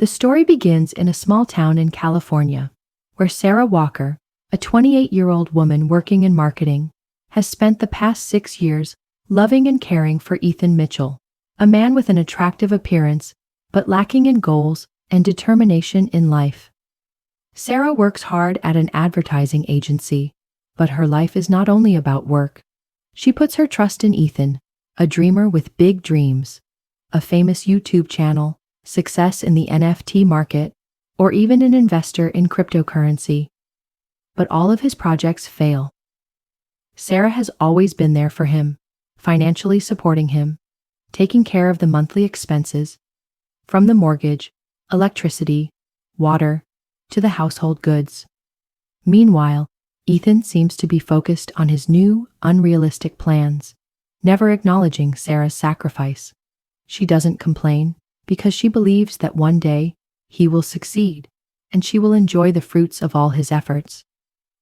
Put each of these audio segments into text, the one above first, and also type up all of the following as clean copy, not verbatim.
The story begins in a small town in California, where Sarah Walker, a 28-year-old woman working in marketing, has spent the past 6 years loving and caring for Ethan Mitchell, a man with an attractive appearance but lacking in goals and determination in life. Sarah works hard at an advertising agency, but her life is not only about work. She puts her trust in Ethan, a dreamer with big dreams, a famous YouTube channel, success in the NFT market, or even an investor in cryptocurrency. But all of his projects fail. Sarah has always been there for him, financially supporting him, taking care of the monthly expenses, from the mortgage, electricity, water, to the household goods. Meanwhile, Ethan seems to be focused on his new, unrealistic plans, never acknowledging Sarah's sacrifice. She doesn't complain because she believes that one day he will succeed and she will enjoy the fruits of all his efforts.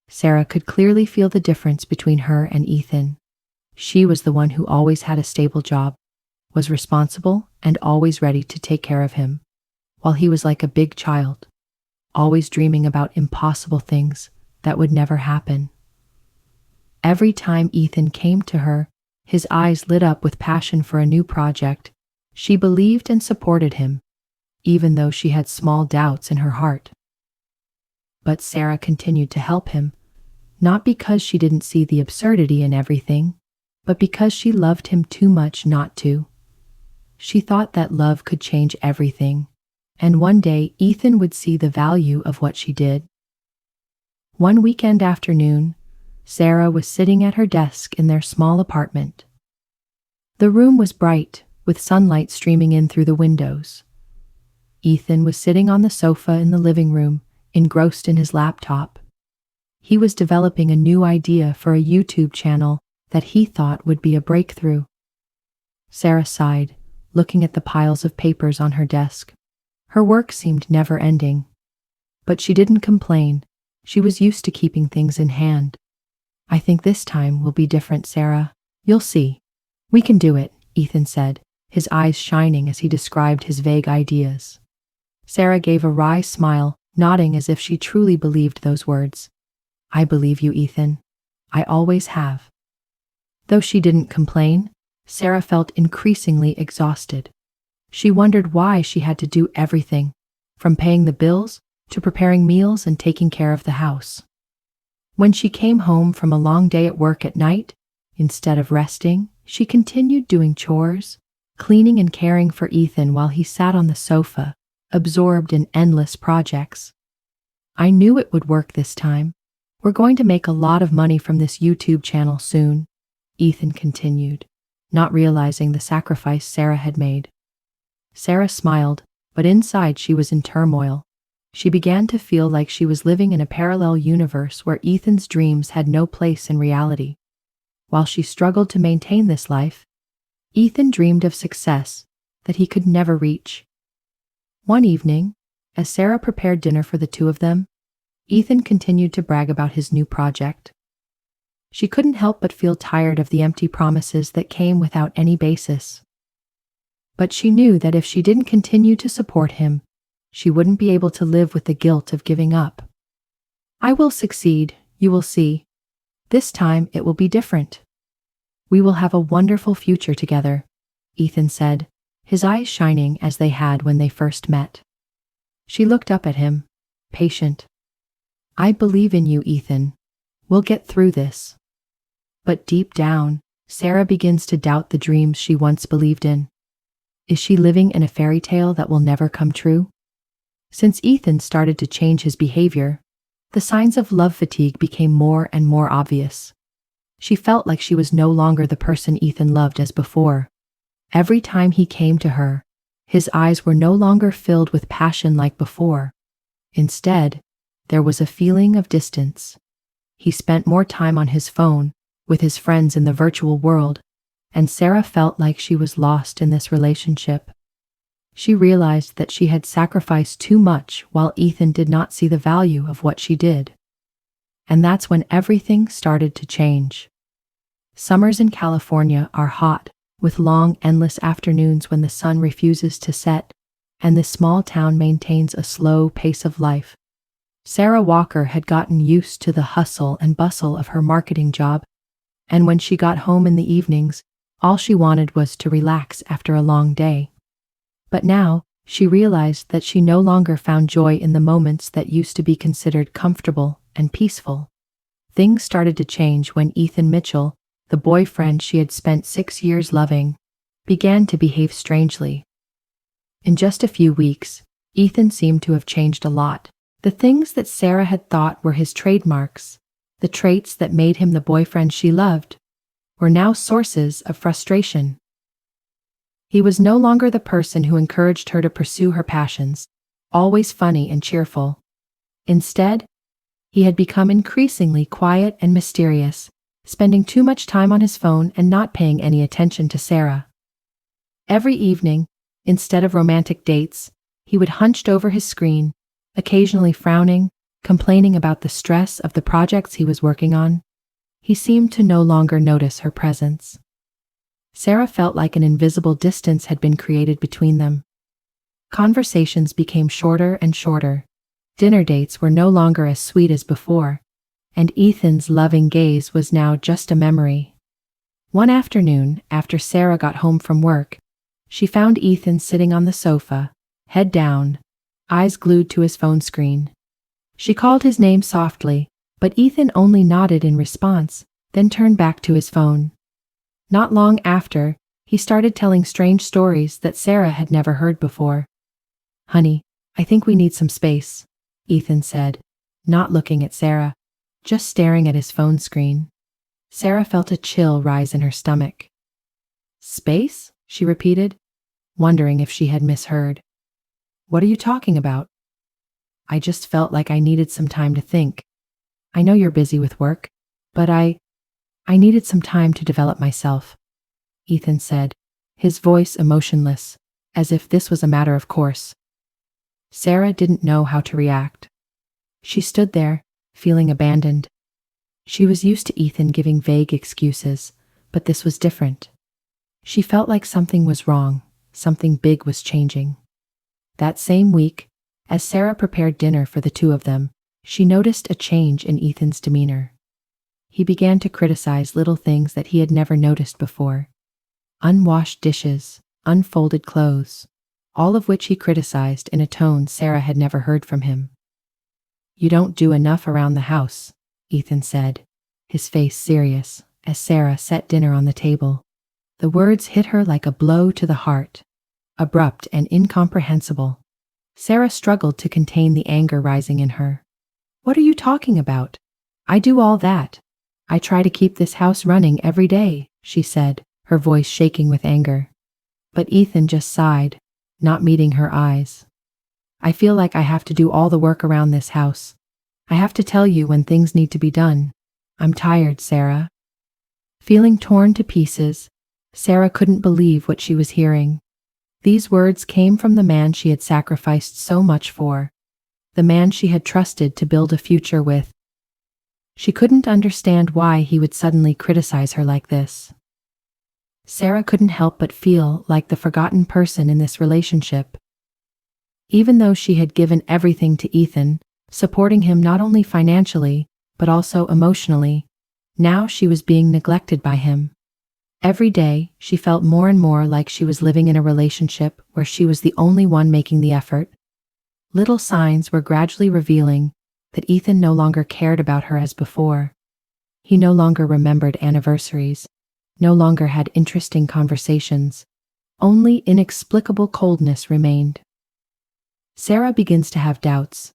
Sarah could clearly feel the difference between her and Ethan. She was the one who always had a stable job, was responsible and always ready to take care of him, while he was like a big child, always dreaming about impossible things that would never happen. Every time Ethan came to her, his eyes lit up with passion for a new project. She believed and supported him, even though she had small doubts in her heart. But Sarah continued to help him, not because she didn't see the absurdity in everything, but because she loved him too much not to. She thought that love could change everything, and one day Ethan would see the value of what she did. One weekend afternoon, Sarah was sitting at her desk in their small apartment. The room was bright, with sunlight streaming in through the windows. Ethan was sitting on the sofa in the living room, engrossed in his laptop. He was developing a new idea for a YouTube channel that he thought would be a breakthrough. Sarah sighed, looking at the piles of papers on her desk. Her work seemed never-ending. But she didn't complain. She was used to keeping things in hand. "I think this time will be different, Sarah. You'll see. We can do it," Ethan said, his eyes shining as he described his vague ideas. Sarah gave a wry smile, nodding as if she truly believed those words. "I believe you, Ethan. I always have." Though she didn't complain, Sarah felt increasingly exhausted. She wondered why she had to do everything, from paying the bills to preparing meals and taking care of the house. When she came home from a long day at work at night, instead of resting, she continued doing chores, cleaning and caring for Ethan while he sat on the sofa, absorbed in endless projects. "I knew it would work this time. We're going to make a lot of money from this YouTube channel soon," Ethan continued, not realizing the sacrifice Sarah had made. Sarah smiled, but inside she was in turmoil. She began to feel like she was living in a parallel universe where Ethan's dreams had no place in reality. While she struggled to maintain this life, Ethan dreamed of success that he could never reach. One evening, as Sarah prepared dinner for the two of them, Ethan continued to brag about his new project. She couldn't help but feel tired of the empty promises that came without any basis. But she knew that if she didn't continue to support him, she wouldn't be able to live with the guilt of giving up. "I will succeed, you will see. This time it will be different. We will have a wonderful future together," Ethan said, his eyes shining as they had when they first met. She looked up at him, patient. "I believe in you, Ethan. We'll get through this." But deep down, Sarah begins to doubt the dreams she once believed in. Is she living in a fairy tale that will never come true? Since Ethan started to change his behavior, the signs of love fatigue became more and more obvious. She felt like she was no longer the person Ethan loved as before. Every time he came to her, his eyes were no longer filled with passion like before. Instead, there was a feeling of distance. He spent more time on his phone, with his friends in the virtual world, and Sarah felt like she was lost in this relationship. She realized that she had sacrificed too much while Ethan did not see the value of what she did. And that's when everything started to change. Summers in California are hot, with long, endless afternoons when the sun refuses to set, and this small town maintains a slow pace of life. Sarah Walker had gotten used to the hustle and bustle of her marketing job, and when she got home in the evenings, all she wanted was to relax after a long day. But now, she realized that she no longer found joy in the moments that used to be considered comfortable and peaceful. Things started to change when Ethan Mitchell, the boyfriend she had spent 6 years loving, began to behave strangely. In just a few weeks, Ethan seemed to have changed a lot. The things that Sarah had thought were his trademarks, the traits that made him the boyfriend she loved, were now sources of frustration. He was no longer the person who encouraged her to pursue her passions, always funny and cheerful. Instead, he had become increasingly quiet and mysterious, spending too much time on his phone and not paying any attention to Sarah. Every evening, instead of romantic dates, he would hunched over his screen, occasionally frowning, complaining about the stress of the projects he was working on. He seemed to no longer notice her presence. Sarah felt like an invisible distance had been created between them. Conversations became shorter and shorter. Dinner dates were no longer as sweet as before, and Ethan's loving gaze was now just a memory. One afternoon, after Sarah got home from work, she found Ethan sitting on the sofa, head down, eyes glued to his phone screen. She called his name softly, but Ethan only nodded in response, then turned back to his phone. Not long after, he started telling strange stories that Sarah had never heard before. "Honey, I think we need some space," Ethan said, not looking at Sarah, just staring at his phone screen. Sarah felt a chill rise in her stomach. "Space?" she repeated, wondering if she had misheard. "What are you talking about?" "I just felt like I needed some time to think. I know you're busy with work, but I needed some time to develop myself," Ethan said, his voice emotionless, as if this was a matter of course. Sarah didn't know how to react. She stood there, feeling abandoned. She was used to Ethan giving vague excuses, but this was different. She felt like something was wrong, something big was changing. That same week, as Sarah prepared dinner for the two of them, she noticed a change in Ethan's demeanor. He began to criticize little things that he had never noticed before. Unwashed dishes, unfolded clothes, all of which he criticized in a tone Sarah had never heard from him. "You don't do enough around the house," Ethan said, his face serious, as Sarah set dinner on the table. The words hit her like a blow to the heart, abrupt and incomprehensible. Sarah struggled to contain the anger rising in her. "What are you talking about? I do all that. I try to keep this house running every day," she said, her voice shaking with anger. But Ethan just sighed, not meeting her eyes. "I feel like I have to do all the work around this house. I have to tell you when things need to be done. I'm tired, Sarah." Feeling torn to pieces, Sarah couldn't believe what she was hearing. These words came from the man she had sacrificed so much for, the man she had trusted to build a future with. She couldn't understand why he would suddenly criticize her like this. Sarah couldn't help but feel like the forgotten person in this relationship. Even though she had given everything to Ethan, supporting him not only financially, but also emotionally, now she was being neglected by him. Every day, she felt more and more like she was living in a relationship where she was the only one making the effort. Little signs were gradually revealing that Ethan no longer cared about her as before. He no longer remembered anniversaries, no longer had interesting conversations. Only inexplicable coldness remained. Sarah begins to have doubts.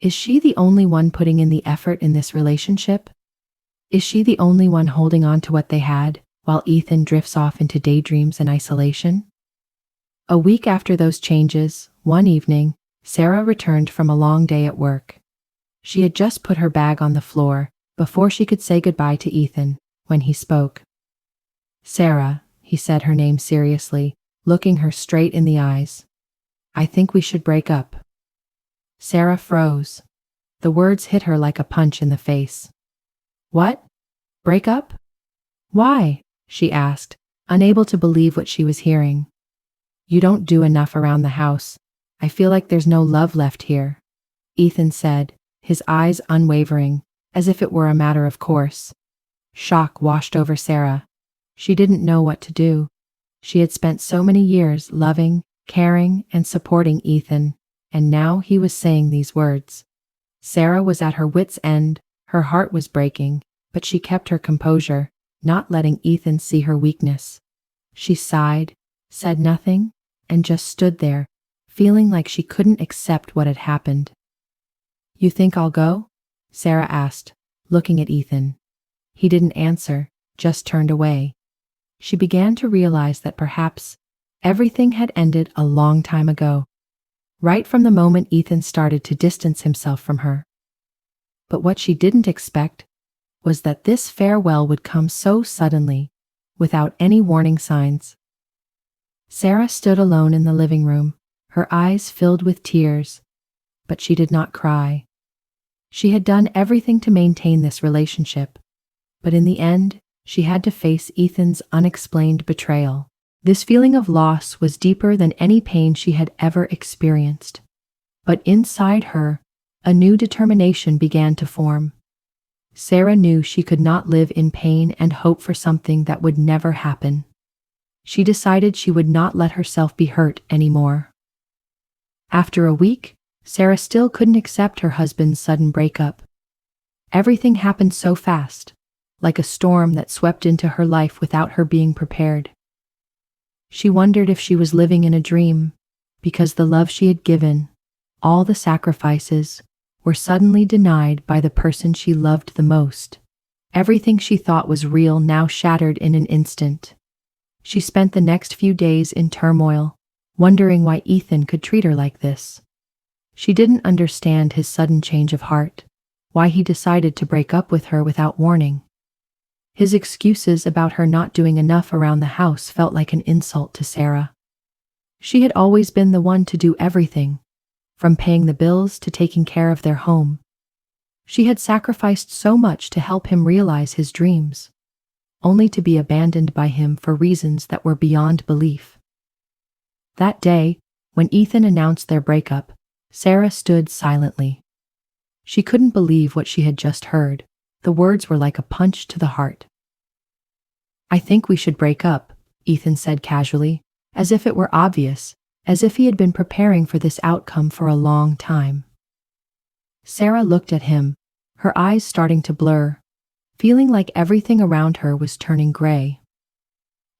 Is she the only one putting in the effort in this relationship? Is she the only one holding on to what they had, while Ethan drifts off into daydreams and isolation? A week after those changes, one evening, Sarah returned from a long day at work. She had just put her bag on the floor before she could say goodbye to Ethan when he spoke. "Sarah," he said her name seriously, looking her straight in the eyes. "I think we should break up." Sarah froze. The words hit her like a punch in the face. "What? Break up? Why?" she asked, unable to believe what she was hearing. You don't do enough around the house. I feel like there's no love left here, Ethan said, his eyes unwavering, as if it were a matter of course. Shock washed over Sarah. She didn't know what to do. She had spent so many years loving, caring, and supporting Ethan, and now he was saying these words. Sarah was at her wits' end, her heart was breaking, but she kept her composure, not letting Ethan see her weakness. She sighed, said nothing, and just stood there, feeling like she couldn't accept what had happened. You think I'll go? Sarah asked, looking at Ethan. He didn't answer, just turned away. She began to realize that perhaps everything had ended a long time ago, right from the moment Ethan started to distance himself from her. But what she didn't expect was that this farewell would come so suddenly, without any warning signs. Sarah stood alone in the living room, her eyes filled with tears, but she did not cry. She had done everything to maintain this relationship, but in the end, she had to face Ethan's unexplained betrayal. This feeling of loss was deeper than any pain she had ever experienced. But inside her, a new determination began to form. Sarah knew she could not live in pain and hope for something that would never happen. She decided she would not let herself be hurt anymore. After a week, Sarah still couldn't accept her husband's sudden breakup. Everything happened so fast, like a storm that swept into her life without her being prepared. She wondered if she was living in a dream, because the love she had given, all the sacrifices, were suddenly denied by the person she loved the most. Everything she thought was real now shattered in an instant. She spent the next few days in turmoil, wondering why Ethan could treat her like this. She didn't understand his sudden change of heart, why he decided to break up with her without warning. His excuses about her not doing enough around the house felt like an insult to Sarah. She had always been the one to do everything, from paying the bills to taking care of their home. She had sacrificed so much to help him realize his dreams, only to be abandoned by him for reasons that were beyond belief. That day, when Ethan announced their breakup, Sarah stood silently. She couldn't believe what she had just heard. The words were like a punch to the heart. I think we should break up, Ethan said casually, as if it were obvious, as if he had been preparing for this outcome for a long time. Sarah looked at him, her eyes starting to blur, feeling like everything around her was turning gray.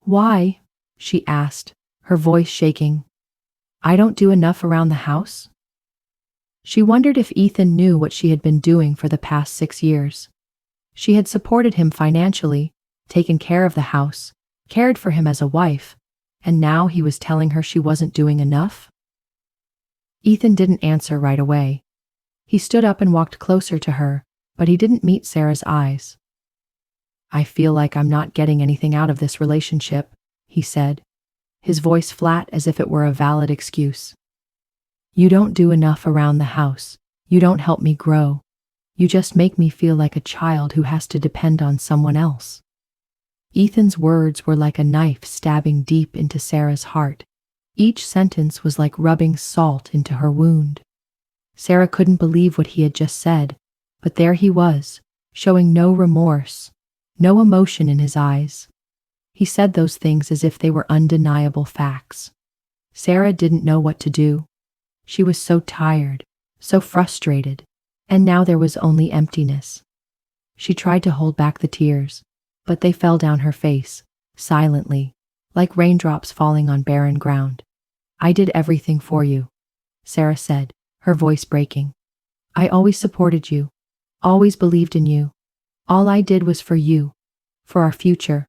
Why? She asked, her voice shaking. I don't do enough around the house? She wondered if Ethan knew what she had been doing for the past 6 years. She had supported him financially, taken care of the house, cared for him as a wife, and now he was telling her she wasn't doing enough? Ethan didn't answer right away. He stood up and walked closer to her, but he didn't meet Sarah's eyes. I feel like I'm not getting anything out of this relationship, he said, his voice flat as if it were a valid excuse. You don't do enough around the house. You don't help me grow. You just make me feel like a child who has to depend on someone else. Ethan's words were like a knife stabbing deep into Sarah's heart. Each sentence was like rubbing salt into her wound. Sarah couldn't believe what he had just said, but there he was, showing no remorse, no emotion in his eyes. He said those things as if they were undeniable facts. Sarah didn't know what to do. She was so tired, so frustrated, and now there was only emptiness. She tried to hold back the tears, but they fell down her face, silently, like raindrops falling on barren ground. I did everything for you, Sarah said, her voice breaking. I always supported you, always believed in you. All I did was for you, for our future.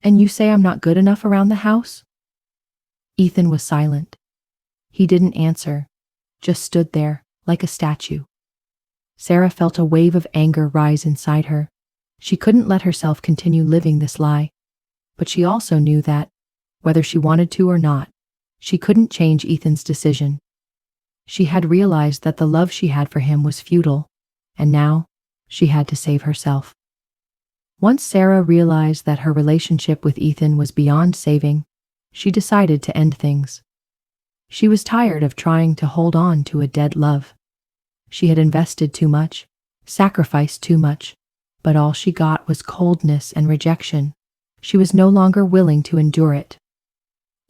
And you say I'm not good enough around the house? Ethan was silent. He didn't answer, just stood there, like a statue. Sarah felt a wave of anger rise inside her. She couldn't let herself continue living this lie. But she also knew that, whether she wanted to or not, she couldn't change Ethan's decision. She had realized that the love she had for him was futile, and now she had to save herself. Once Sarah realized that her relationship with Ethan was beyond saving, she decided to end things. She was tired of trying to hold on to a dead love. She had invested too much, sacrificed too much, but all she got was coldness and rejection. She was no longer willing to endure it.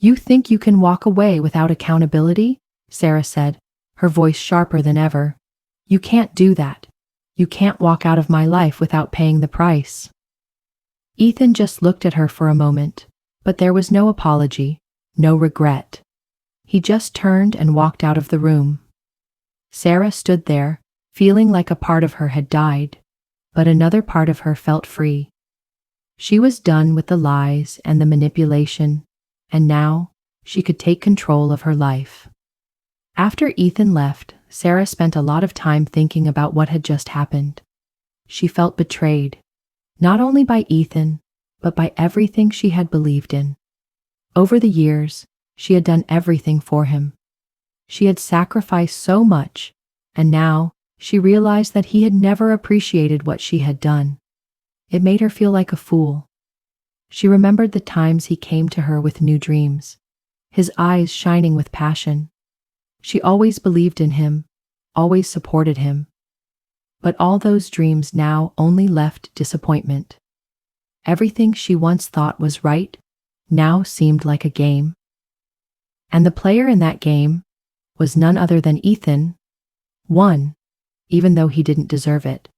"You think you can walk away without accountability?" Sarah said, her voice sharper than ever. "You can't do that. You can't walk out of my life without paying the price." Ethan just looked at her for a moment, but there was no apology, no regret. He just turned and walked out of the room. Sarah stood there, feeling like a part of her had died, but another part of her felt free. She was done with the lies and the manipulation, and now she could take control of her life. After Ethan left, Sarah spent a lot of time thinking about what had just happened. She felt betrayed, not only by Ethan, but by everything she had believed in. Over the years, she had done everything for him. She had sacrificed so much, and now she realized that he had never appreciated what she had done. It made her feel like a fool. She remembered the times he came to her with new dreams, his eyes shining with passion. She always believed in him, always supported him. But all those dreams now only left disappointment. Everything she once thought was right now seemed like a game. And the player in that game was none other than Ethan. Won, even though he didn't deserve it.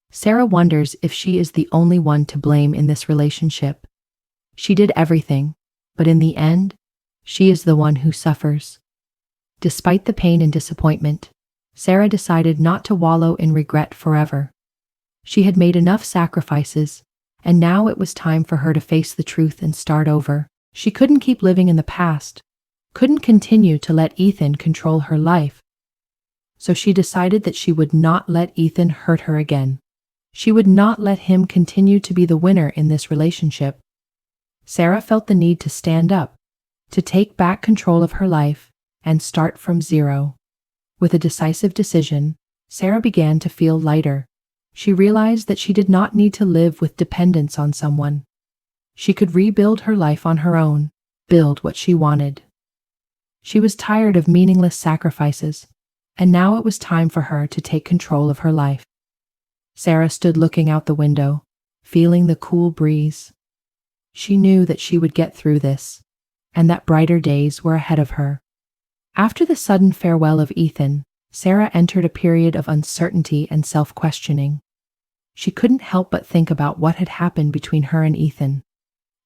Sarah wonders if she is the only one to blame in this relationship. She did everything, but in the end, she is the one who suffers. Despite the pain and disappointment, Sarah decided not to wallow in regret forever. She had made enough sacrifices, and now it was time for her to face the truth and start over. She couldn't keep living in the past, couldn't continue to let Ethan control her life. So she decided that she would not let Ethan hurt her again. She would not let him continue to be the winner in this relationship. Sarah felt the need to stand up, to take back control of her life, and start from zero. With a decisive decision, Sarah began to feel lighter. She realized that she did not need to live with dependence on someone. She could rebuild her life on her own, build what she wanted. She was tired of meaningless sacrifices, and now it was time for her to take control of her life. Sarah stood looking out the window, feeling the cool breeze. She knew that she would get through this, and that brighter days were ahead of her. After the sudden farewell of Ethan, Sarah entered a period of uncertainty and self-questioning. She couldn't help but think about what had happened between her and Ethan.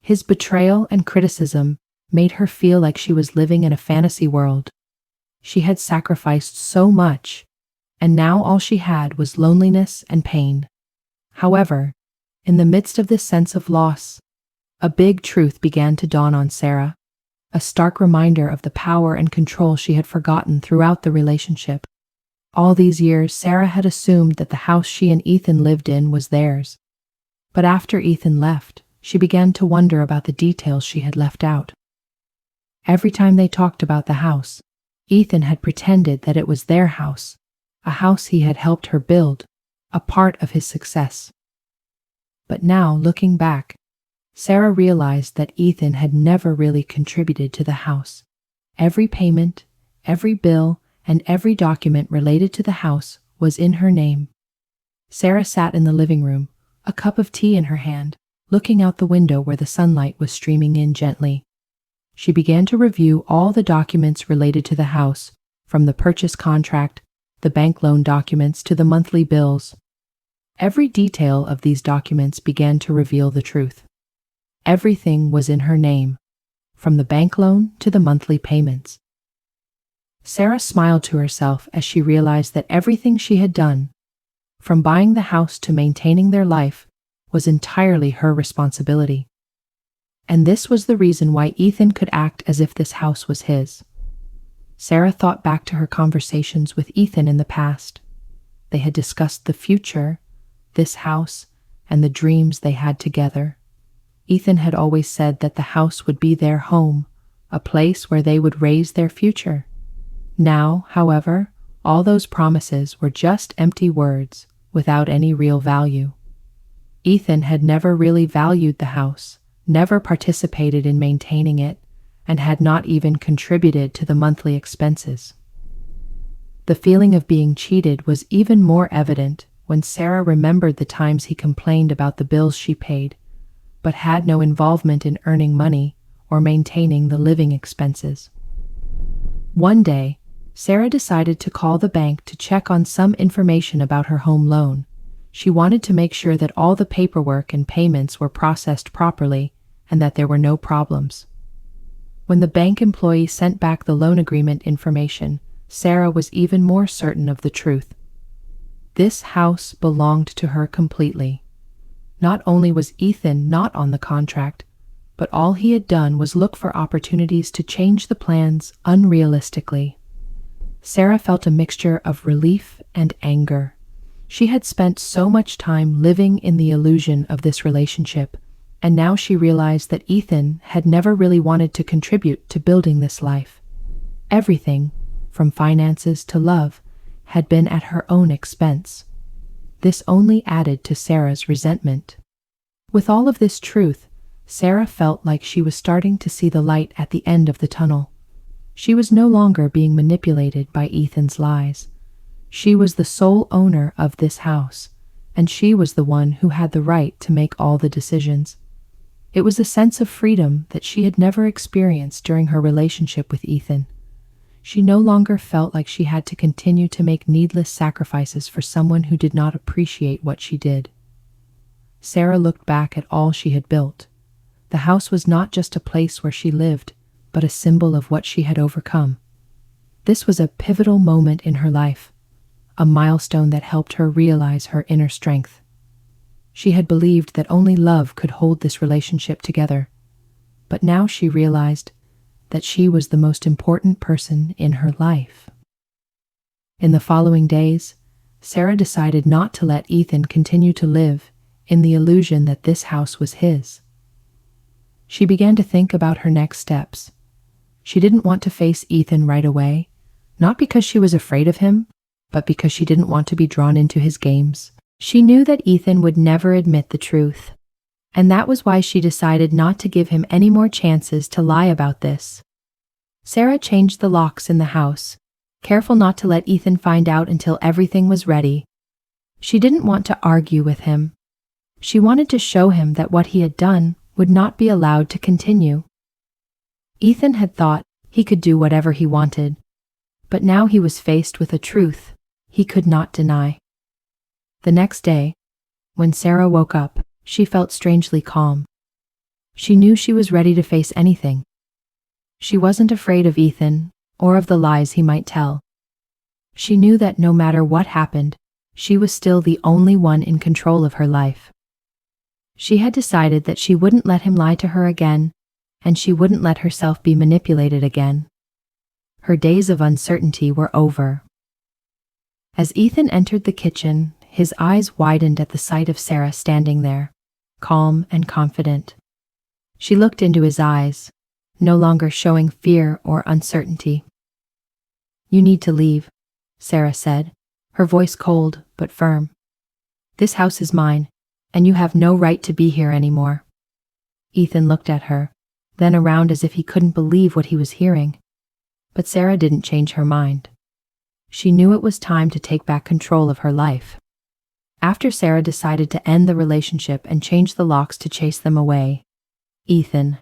His betrayal and criticism made her feel like she was living in a fantasy world. She had sacrificed so much, and now all she had was loneliness and pain. However, in the midst of this sense of loss, a big truth began to dawn on Sarah, a stark reminder of the power and control she had forgotten throughout the relationship. All these years, Sarah had assumed that the house she and Ethan lived in was theirs. But after Ethan left, she began to wonder about the details she had left out. Every time they talked about the house, Ethan had pretended that it was their house, a house he had helped her build, a part of his success. But now, looking back, Sarah realized that Ethan had never really contributed to the house. Every payment, every bill, and every document related to the house was in her name. Sarah sat in the living room, a cup of tea in her hand, looking out the window where the sunlight was streaming in gently. She began to review all the documents related to the house, from the purchase contract, the bank loan documents to the monthly bills. Every detail of these documents began to reveal the truth. Everything was in her name, from the bank loan to the monthly payments. Sarah smiled to herself as she realized that everything she had done, from buying the house to maintaining their life, was entirely her responsibility. And this was the reason why Ethan could act as if this house was his. Sarah thought back to her conversations with Ethan in the past. They had discussed the future, this house, and the dreams they had together. Ethan had always said that the house would be their home, a place where they would raise their future. Now, however, all those promises were just empty words without any real value. Ethan had never really valued the house, never participated in maintaining it, and had not even contributed to the monthly expenses. The feeling of being cheated was even more evident when Sarah remembered the times he complained about the bills she paid, but had no involvement in earning money or maintaining the living expenses. One day, Sarah decided to call the bank to check on some information about her home loan. She wanted to make sure that all the paperwork and payments were processed properly and that there were no problems. When the bank employee sent back the loan agreement information, Sarah was even more certain of the truth. This house belonged to her completely. Not only was Ethan not on the contract, but all he had done was look for opportunities to change the plans unrealistically. Sarah felt a mixture of relief and anger. She had spent so much time living in the illusion of this relationship, and now she realized that Ethan had never really wanted to contribute to building this life. Everything, from finances to love, had been at her own expense. This only added to Sarah's resentment. With all of this truth, Sarah felt like she was starting to see the light at the end of the tunnel. She was no longer being manipulated by Ethan's lies. She was the sole owner of this house, and she was the one who had the right to make all the decisions. It was a sense of freedom that she had never experienced during her relationship with Ethan. She no longer felt like she had to continue to make needless sacrifices for someone who did not appreciate what she did. Sarah looked back at all she had built. The house was not just a place where she lived, but a symbol of what she had overcome. This was a pivotal moment in her life, a milestone that helped her realize her inner strength. She had believed that only love could hold this relationship together, but now she realized that she was the most important person in her life. In the following days, Sarah decided not to let Ethan continue to live in the illusion that this house was his. She began to think about her next steps. She didn't want to face Ethan right away, not because she was afraid of him, but because she didn't want to be drawn into his games. She knew that Ethan would never admit the truth, and that was why she decided not to give him any more chances to lie about this. Sarah changed the locks in the house, careful not to let Ethan find out until everything was ready. She didn't want to argue with him. She wanted to show him that what he had done would not be allowed to continue. Ethan had thought he could do whatever he wanted, but now he was faced with a truth he could not deny. The next day, when Sarah woke up, she felt strangely calm. She knew she was ready to face anything. She wasn't afraid of Ethan or of the lies he might tell. She knew that no matter what happened, she was still the only one in control of her life. She had decided that she wouldn't let him lie to her again, and she wouldn't let herself be manipulated again. Her days of uncertainty were over. As Ethan entered the kitchen, his eyes widened at the sight of Sarah standing there, calm and confident. She looked into his eyes, no longer showing fear or uncertainty. "You need to leave," Sarah said, her voice cold but firm. "This house is mine, and you have no right to be here anymore." Ethan looked at her, then around as if he couldn't believe what he was hearing. But Sarah didn't change her mind. She knew it was time to take back control of her life. After Sarah decided to end the relationship and change the locks to chase them away, Ethan.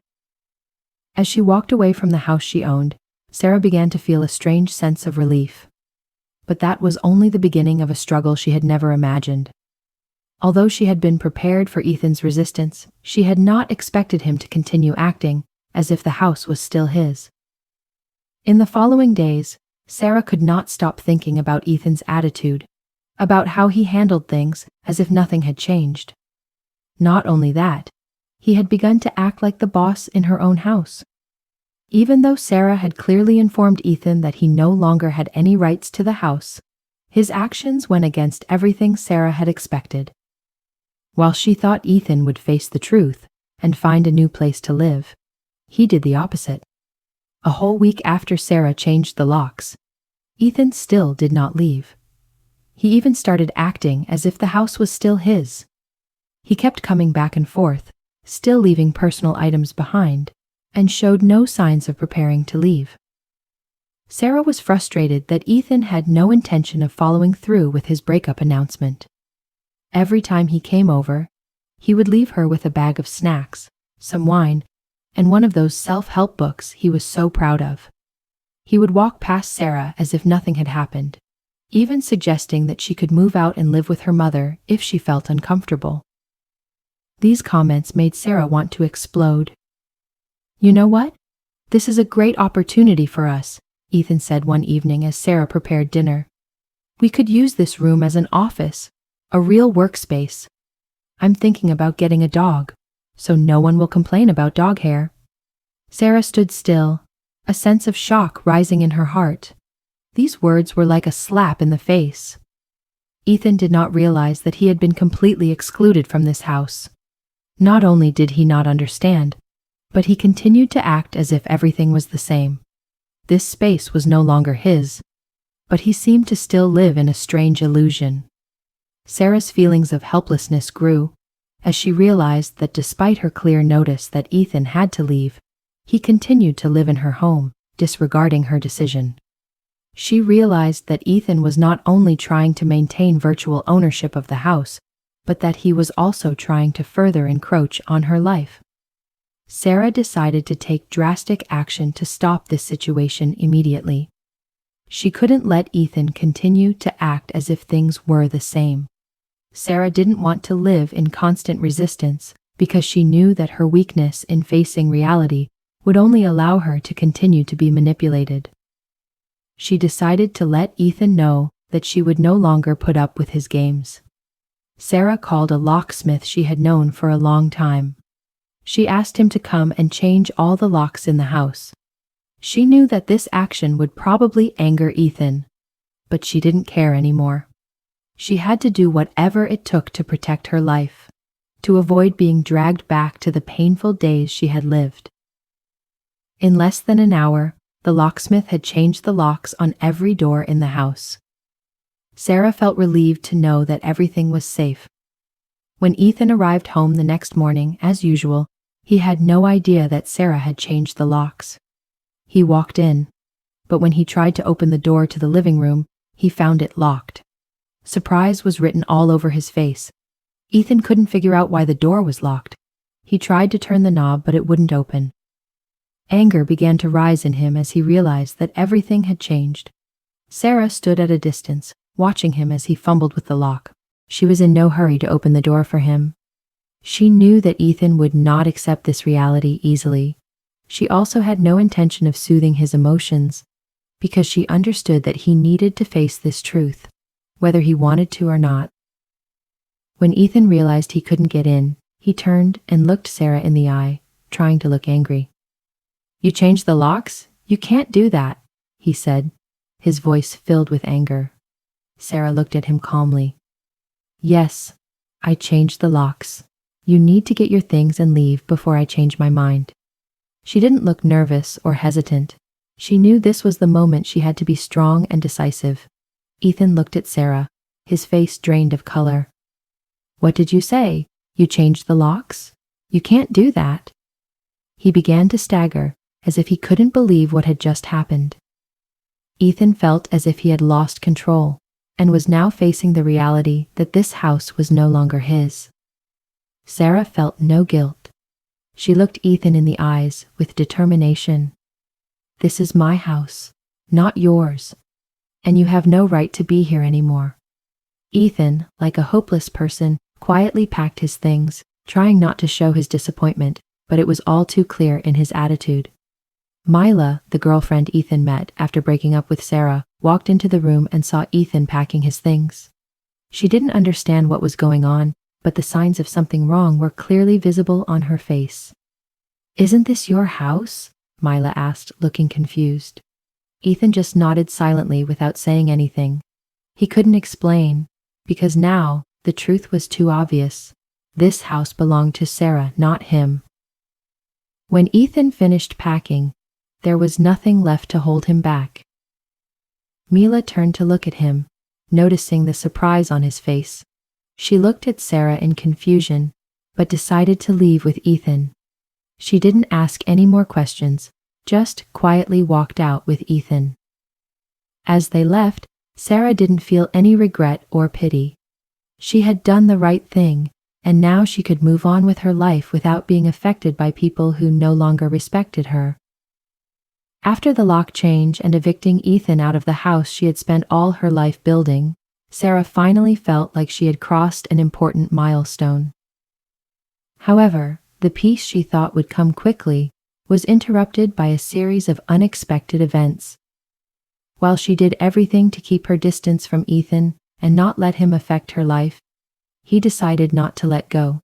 As she walked away from the house she owned, Sarah began to feel a strange sense of relief. But that was only the beginning of a struggle she had never imagined. Although she had been prepared for Ethan's resistance, she had not expected him to continue acting as if the house was still his. In the following days, Sarah could not stop thinking about Ethan's attitude, about how he handled things as if nothing had changed. Not only that, he had begun to act like the boss in her own house. Even though Sarah had clearly informed Ethan that he no longer had any rights to the house, his actions went against everything Sarah had expected. While she thought Ethan would face the truth and find a new place to live, he did the opposite. A whole week after Sarah changed the locks, Ethan still did not leave. He even started acting as if the house was still his. He kept coming back and forth, still leaving personal items behind, and showed no signs of preparing to leave. Sarah was frustrated that Ethan had no intention of following through with his breakup announcement. Every time he came over, he would leave her with a bag of snacks, some wine, and one of those self-help books he was so proud of. He would walk past Sarah as if nothing had happened, even suggesting that she could move out and live with her mother if she felt uncomfortable. These comments made Sarah want to explode. "You know what? This is a great opportunity for us," Ethan said one evening as Sarah prepared dinner. "We could use this room as an office, a real workspace. I'm thinking about getting a dog, so no one will complain about dog hair." Sarah stood still, a sense of shock rising in her heart. These words were like a slap in the face. Ethan did not realize that he had been completely excluded from this house. Not only did he not understand, but he continued to act as if everything was the same. This space was no longer his, but he seemed to still live in a strange illusion. Sarah's feelings of helplessness grew as she realized that despite her clear notice that Ethan had to leave, he continued to live in her home, disregarding her decision. She realized that Ethan was not only trying to maintain virtual ownership of the house, but that he was also trying to further encroach on her life. Sarah decided to take drastic action to stop this situation immediately. She couldn't let Ethan continue to act as if things were the same. Sarah didn't want to live in constant resistance because she knew that her weakness in facing reality would only allow her to continue to be manipulated. She decided to let Ethan know that she would no longer put up with his games. Sarah called a locksmith she had known for a long time. She asked him to come and change all the locks in the house. She knew that this action would probably anger Ethan, but she didn't care anymore. She had to do whatever it took to protect her life, to avoid being dragged back to the painful days she had lived. In less than an hour, the locksmith had changed the locks on every door in the house. Sarah felt relieved to know that everything was safe. When Ethan arrived home the next morning, as usual, he had no idea that Sarah had changed the locks. He walked in, but when he tried to open the door to the living room, he found it locked. Surprise was written all over his face. Ethan couldn't figure out why the door was locked. He tried to turn the knob, but it wouldn't open. Anger began to rise in him as he realized that everything had changed. Sarah stood at a distance, watching him as he fumbled with the lock. She was in no hurry to open the door for him. She knew that Ethan would not accept this reality easily. She also had no intention of soothing his emotions, because she understood that he needed to face this truth, whether he wanted to or not. When Ethan realized he couldn't get in, he turned and looked Sarah in the eye, trying to look angry. "You changed the locks? You can't do that," he said, his voice filled with anger. Sarah looked at him calmly. "Yes, I changed the locks. You need to get your things and leave before I change my mind." She didn't look nervous or hesitant. She knew this was the moment she had to be strong and decisive. Ethan looked at Sarah, his face drained of color. "What did you say? You changed the locks? You can't do that." He began to stagger, as if he couldn't believe what had just happened. Ethan felt as if he had lost control, and was now facing the reality that this house was no longer his. Sarah felt no guilt. She looked Ethan in the eyes with determination. "This is my house, not yours, and you have no right to be here anymore." Ethan, like a hopeless person, quietly packed his things, trying not to show his disappointment, but it was all too clear in his attitude. Mila, the girlfriend Ethan met after breaking up with Sarah, walked into the room and saw Ethan packing his things. She didn't understand what was going on, but the signs of something wrong were clearly visible on her face. "Isn't this your house?" Mila asked, looking confused. Ethan just nodded silently without saying anything. He couldn't explain, because now the truth was too obvious. This house belonged to Sarah, not him. When Ethan finished packing, there was nothing left to hold him back. Mila turned to look at him, noticing the surprise on his face. She looked at Sarah in confusion, but decided to leave with Ethan. She didn't ask any more questions, just quietly walked out with Ethan. As they left, Sarah didn't feel any regret or pity. She had done the right thing, and now she could move on with her life without being affected by people who no longer respected her. After the lock change and evicting Ethan out of the house she had spent all her life building, Sarah finally felt like she had crossed an important milestone. However, the peace she thought would come quickly was interrupted by a series of unexpected events. While she did everything to keep her distance from Ethan and not let him affect her life, he decided not to let go.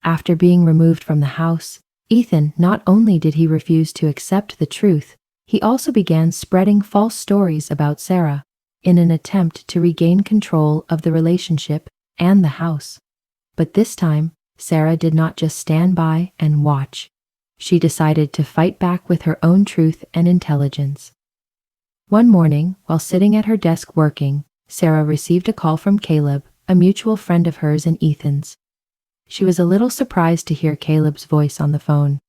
After being removed from the house, Ethan not only did he refuse to accept the truth, he also began spreading false stories about Sarah in an attempt to regain control of the relationship and the house. But this time, Sarah did not just stand by and watch. She decided to fight back with her own truth and intelligence. One morning, while sitting at her desk working, Sarah received a call from Caleb, a mutual friend of hers and Ethan's. She was a little surprised to hear Caleb's voice on the phone.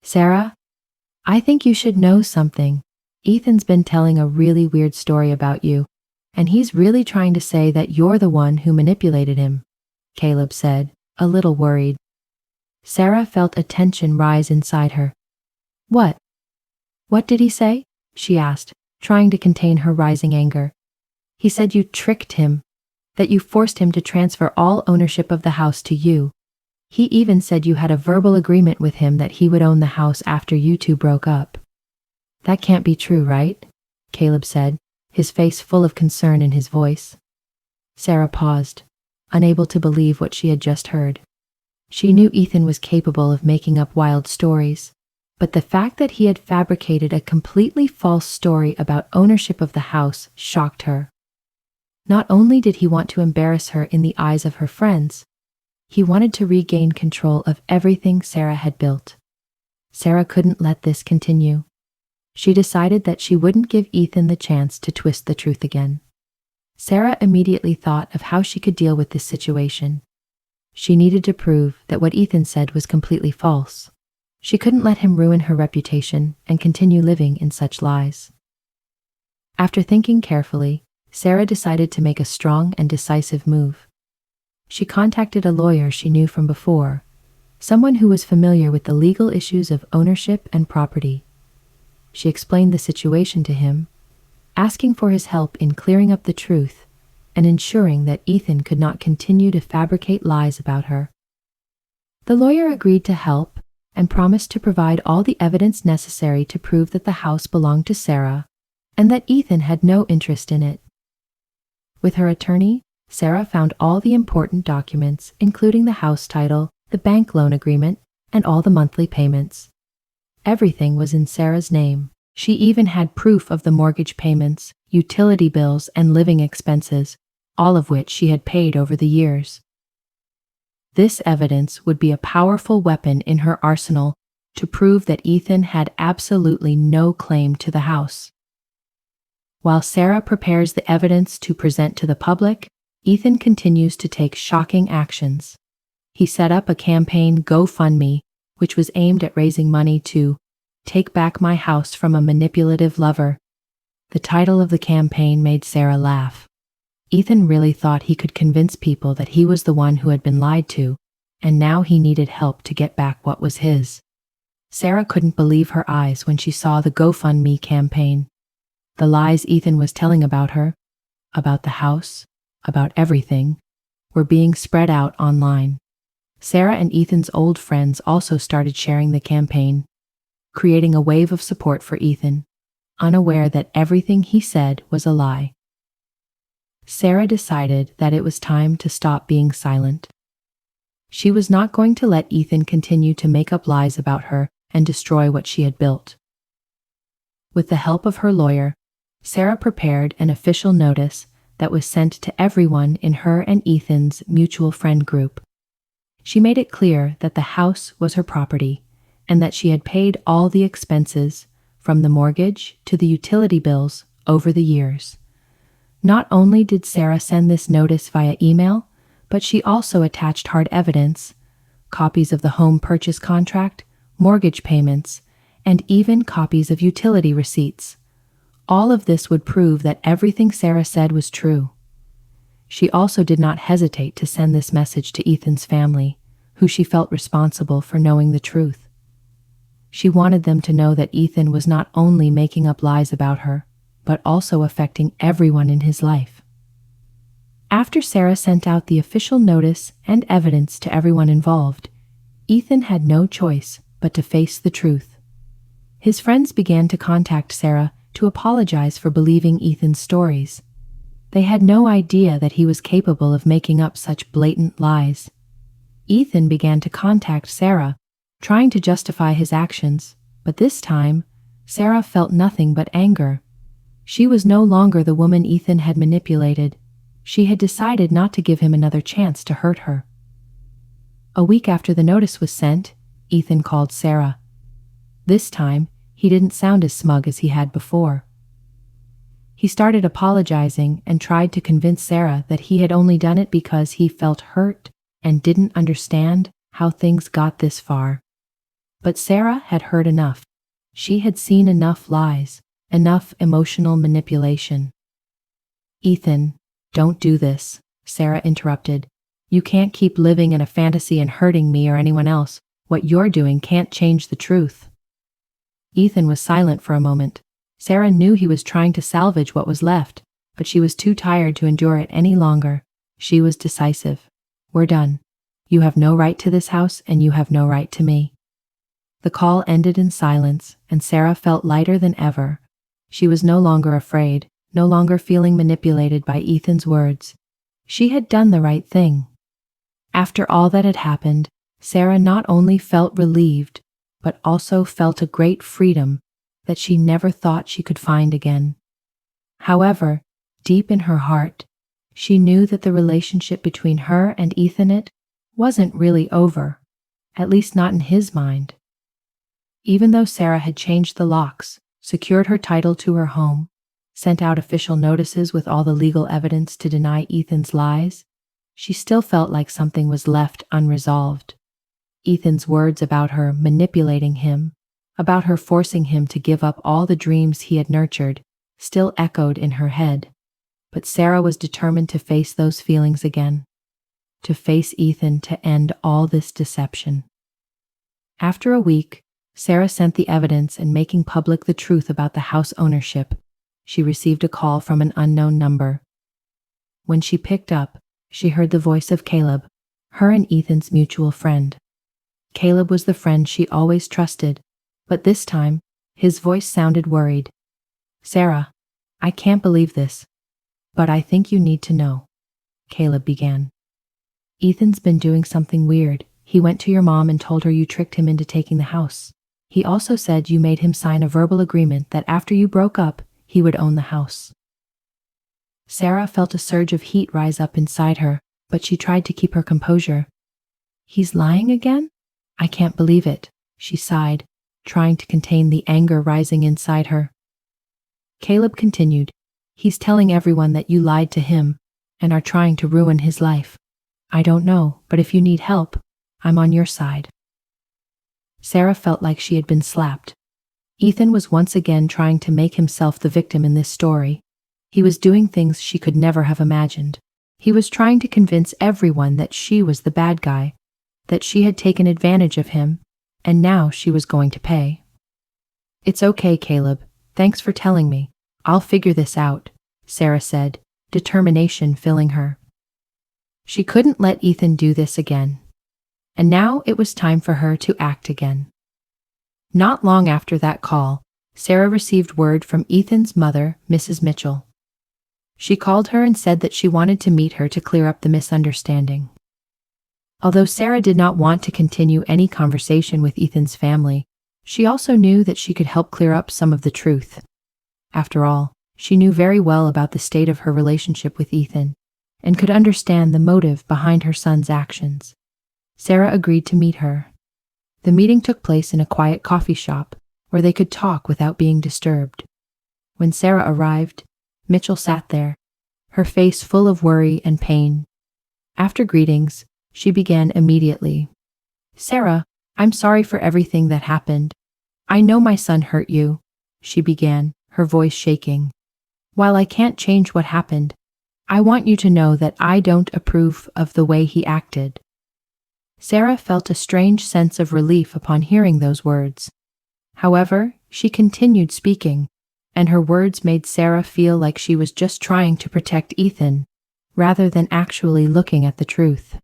"Sarah, I think you should know something. Ethan's been telling a really weird story about you, and he's really trying to say that you're the one who manipulated him," Caleb said, a little worried. Sarah felt a tension rise inside her. What did he say?" she asked, trying to contain her rising anger. "He said you tricked him, that you forced him to transfer all ownership of the house to you. He even said you had a verbal agreement with him that he would own the house after you two broke up." "That can't be true, right?" Caleb said, his face full of concern in his voice. Sarah paused, unable to believe what she had just heard. She knew Ethan was capable of making up wild stories, but the fact that he had fabricated a completely false story about ownership of the house shocked her. Not only did he want to embarrass her in the eyes of her friends, he wanted to regain control of everything Sarah had built. Sarah couldn't let this continue. She decided that she wouldn't give Ethan the chance to twist the truth again. Sarah immediately thought of how she could deal with this situation. She needed to prove that what Ethan said was completely false. She couldn't let him ruin her reputation and continue living in such lies. After thinking carefully, Sarah decided to make a strong and decisive move. She contacted a lawyer she knew from before, someone who was familiar with the legal issues of ownership and property. She explained the situation to him, asking for his help in clearing up the truth and ensuring that Ethan could not continue to fabricate lies about her. The lawyer agreed to help and promised to provide all the evidence necessary to prove that the house belonged to Sarah and that Ethan had no interest in it. With her attorney, Sarah found all the important documents, including the house title, the bank loan agreement, and all the monthly payments. Everything was in Sarah's name. She even had proof of the mortgage payments, utility bills, and living expenses, all of which she had paid over the years. This evidence would be a powerful weapon in her arsenal to prove that Ethan had absolutely no claim to the house. While Sarah prepares the evidence to present to the public, Ethan continues to take shocking actions. He set up a campaign GoFundMe, which was aimed at raising money to take back my house from a manipulative lover. The title of the campaign made Sarah laugh. Ethan really thought he could convince people that he was the one who had been lied to, and now he needed help to get back what was his. Sarah couldn't believe her eyes when she saw the GoFundMe campaign. The lies Ethan was telling about her, about the house, about everything, were being spread out online. Sarah and Ethan's old friends also started sharing the campaign, creating a wave of support for Ethan, unaware that everything he said was a lie. Sarah decided that it was time to stop being silent. She was not going to let Ethan continue to make up lies about her and destroy what she had built. With the help of her lawyer, Sarah prepared an official notice that was sent to everyone in her and Ethan's mutual friend group. She made it clear that the house was her property and that she had paid all the expenses, from the mortgage to the utility bills, over the years. Not only did Sarah send this notice via email, but she also attached hard evidence, copies of the home purchase contract, mortgage payments, and even copies of utility receipts. All of this would prove that everything Sarah said was true. She also did not hesitate to send this message to Ethan's family, who she felt responsible for knowing the truth. She wanted them to know that Ethan was not only making up lies about her, but also affecting everyone in his life. After Sarah sent out the official notice and evidence to everyone involved, Ethan had no choice but to face the truth. His friends began to contact Sarah to apologize for believing Ethan's stories. They had no idea that he was capable of making up such blatant lies. Ethan began to contact Sarah, trying to justify his actions, but this time, Sarah felt nothing but anger. She was no longer the woman Ethan had manipulated. She had decided not to give him another chance to hurt her. A week after the notice was sent, Ethan called Sarah. This time, he didn't sound as smug as he had before. He started apologizing and tried to convince Sarah that he had only done it because he felt hurt and didn't understand how things got this far. But Sarah had heard enough. She had seen enough lies, enough emotional manipulation. "Ethan, don't do this," Sarah interrupted. "You can't keep living in a fantasy and hurting me or anyone else. What you're doing can't change the truth." Ethan was silent for a moment. Sarah knew he was trying to salvage what was left, but she was too tired to endure it any longer. She was decisive. "We're done. You have no right to this house and you have no right to me." The call ended in silence, and Sarah felt lighter than ever. She was no longer afraid, no longer feeling manipulated by Ethan's words. She had done the right thing. After all that had happened, Sarah not only felt relieved, but also felt a great freedom that she never thought she could find again. However, deep in her heart, she knew that the relationship between her and Ethan wasn't really over, at least not in his mind. Even though Sarah had changed the locks, secured her title to her home, sent out official notices with all the legal evidence to deny Ethan's lies, she still felt like something was left unresolved. Ethan's words about her manipulating him, about her forcing him to give up all the dreams he had nurtured, still echoed in her head. But Sarah was determined to face those feelings again, to face Ethan to end all this deception. After a week, Sarah sent the evidence and making public the truth about the house ownership. She received a call from an unknown number. When she picked up, she heard the voice of Caleb, her and Ethan's mutual friend. Caleb was the friend she always trusted, but this time, his voice sounded worried. "Sarah, I can't believe this, but I think you need to know," Caleb began. "Ethan's been doing something weird. He went to your mom and told her you tricked him into taking the house. He also said you made him sign a verbal agreement that after you broke up, he would own the house." Sarah felt a surge of heat rise up inside her, but she tried to keep her composure. "He's lying again? I can't believe it," she sighed, trying to contain the anger rising inside her. Caleb continued, "He's telling everyone that you lied to him and are trying to ruin his life. I don't know, but if you need help, I'm on your side." Sarah felt like she had been slapped. Ethan was once again trying to make himself the victim in this story. He was doing things she could never have imagined. He was trying to convince everyone that she was the bad guy, that she had taken advantage of him, and now she was going to pay. "It's okay, Caleb. Thanks for telling me. I'll figure this out," Sarah said, determination filling her. She couldn't let Ethan do this again. And now it was time for her to act again. Not long after that call, Sarah received word from Ethan's mother, Mrs. Mitchell. She called her and said that she wanted to meet her to clear up the misunderstanding. Although Sarah did not want to continue any conversation with Ethan's family, she also knew that she could help clear up some of the truth. After all, she knew very well about the state of her relationship with Ethan, and could understand the motive behind her son's actions. Sarah agreed to meet her. The meeting took place in a quiet coffee shop, where they could talk without being disturbed. When Sarah arrived, Mitchell sat there, her face full of worry and pain. After greetings, she began immediately. "Sarah, I'm sorry for everything that happened. I know my son hurt you, she began, her voice shaking. While I can't change what happened, I want you to know that I don't approve of the way he acted. Sarah felt a strange sense of relief upon hearing those words. However, she continued speaking, and her words made Sarah feel like she was just trying to protect Ethan, rather than actually looking at the truth.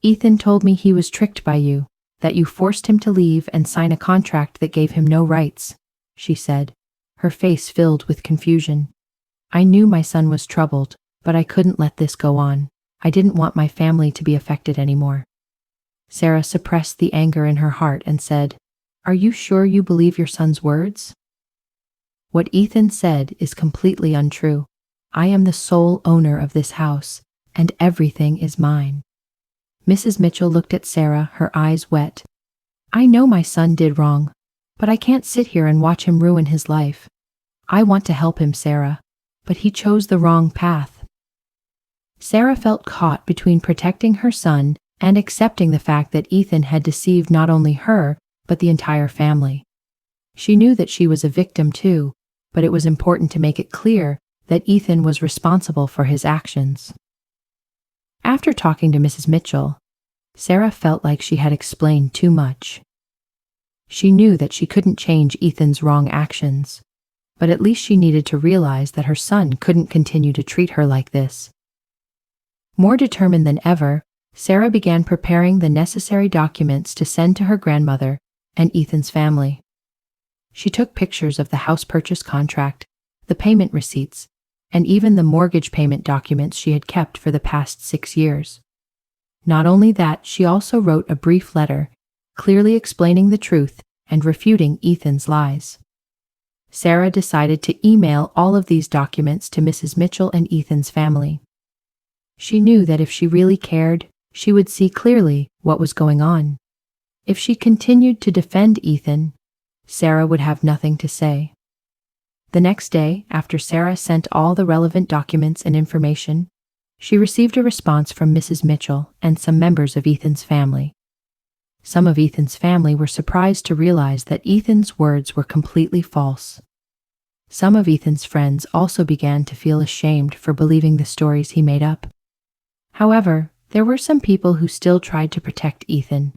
Ethan told me he was tricked by you, that you forced him to leave and sign a contract that gave him no rights, she said, her face filled with confusion. I knew my son was troubled, but I couldn't let this go on. I didn't want my family to be affected anymore. Sarah suppressed the anger in her heart and said, Are you sure you believe your son's words? What Ethan said is completely untrue. I am the sole owner of this house, and everything is mine. Mrs. Mitchell looked at Sarah, her eyes wet. I know my son did wrong, but I can't sit here and watch him ruin his life. I want to help him, Sarah, but he chose the wrong path. Sarah felt caught between protecting her son and accepting the fact that Ethan had deceived not only her, but the entire family. She knew that she was a victim too, but it was important to make it clear that Ethan was responsible for his actions. After talking to Mrs. Mitchell, Sarah felt like she had explained too much. She knew that she couldn't change Ethan's wrong actions, but at least she needed to realize that her son couldn't continue to treat her like this. More determined than ever, Sarah began preparing the necessary documents to send to her grandmother and Ethan's family. She took pictures of the house purchase contract, the payment receipts, and even the mortgage payment documents she had kept for the past 6 years. Not only that, she also wrote a brief letter, clearly explaining the truth and refuting Ethan's lies. Sarah decided to email all of these documents to Mrs. Mitchell and Ethan's family. She knew that if she really cared, she would see clearly what was going on. If she continued to defend Ethan, Sarah would have nothing to say. The next day, after Sarah sent all the relevant documents and information, she received a response from Mrs. Mitchell and some members of Ethan's family. Some of Ethan's family were surprised to realize that Ethan's words were completely false. Some of Ethan's friends also began to feel ashamed for believing the stories he made up. However, there were some people who still tried to protect Ethan,